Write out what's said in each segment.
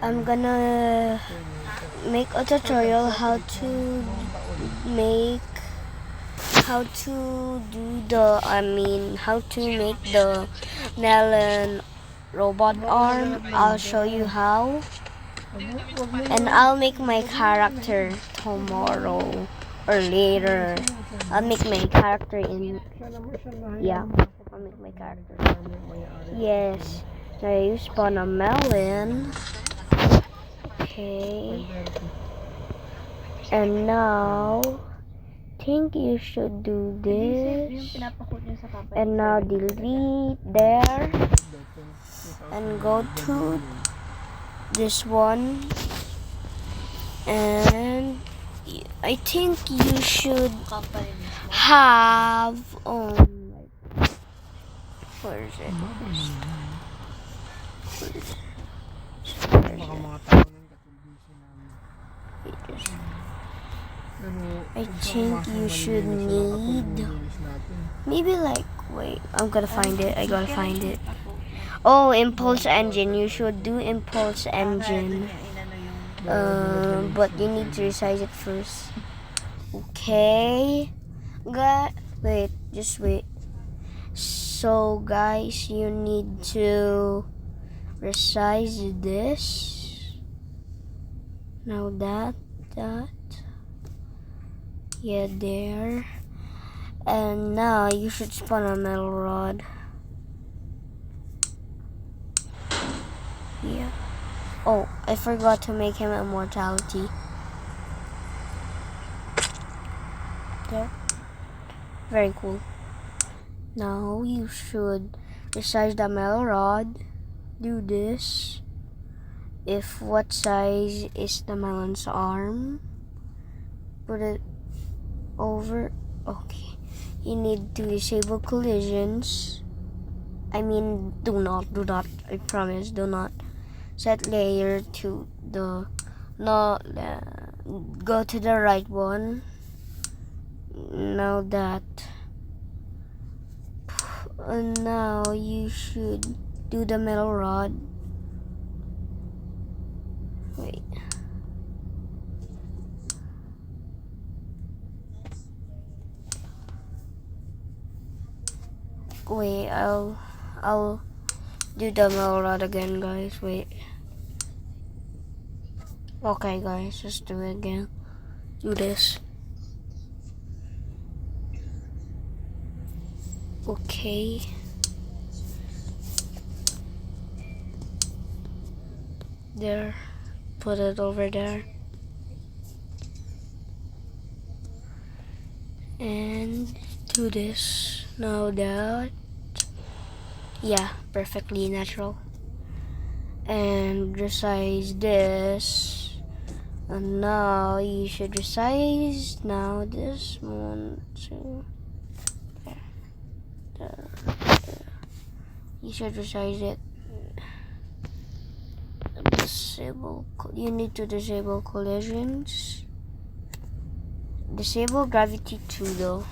I'm gonna make a tutorial how to make how to do the how to make the melon robot arm. I'll show you how, and I'll make my character tomorrow or later. I'll make my character in I'll make my character. Yes. Now you spawn a melon. Okay. And now think you should do this. And now delete there. And go to this one. And I think you should have where is it? I think you should need maybe wait, I'm gonna find it. I gotta find it. Oh, impulse engine. You should do impulse engine. But you need to resize it first. Okay. Wait, just wait. So guys, you need to resize this. Now that. Yeah, there. And now you should spawn a metal rod. Yeah. Oh, I forgot to make him immortality. There. Very cool. Now you should resize the metal rod. Do this. If what size is the melon's arm, put it over. Okay. You need to disable collisions. I mean, do not. I promise, do not. Set layer to the go to the right one. Now that. And now you should do the metal rod. Wait. Wait, I'll do the metal rod again, guys. Wait. Okay, guys, let's do it again. Do this. Okay. There. Put it over there. And do this. Now that. Yeah, perfectly natural. And resize this. And now you should resize. Now this one, two. There. You should resize it. Disable. You need to disable collisions. Disable gravity 2 though.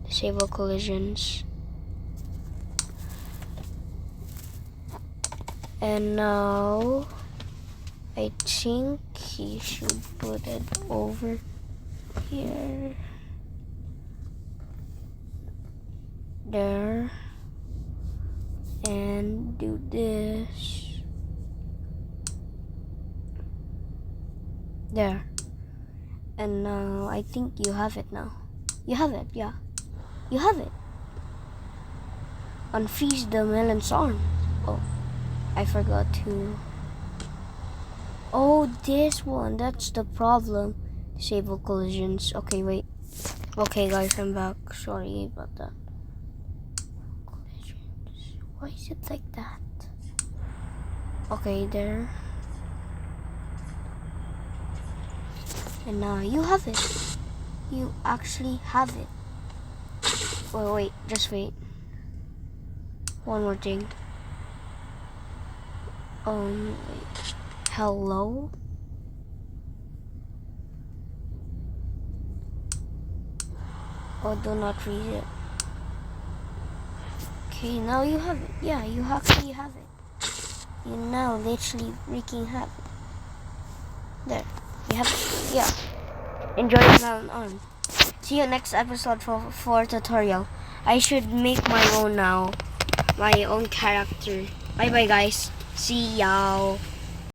Disable collisions. And now I think he should put it over here. There. And do this. There. And now I think you have it now. You have it, yeah. You have it. Unfreeze the melon's arm. Oh, I forgot to. Oh, this one. That's the problem. Disable collisions. Okay, wait. Okay, guys, I'm back. Sorry about that. Collisions. Why is it like that? Okay, there. And now you have it. You actually have it. Wait, just wait. One more thing. Wait. Hello? Oh, do not read it. Okay, now you have it. Yeah, you actually have it. You now literally wreaking havoc. There. You have, yeah. Enjoy the melon on. See you next episode for tutorial. I should make my own now. My own character. Bye bye guys. See y'all.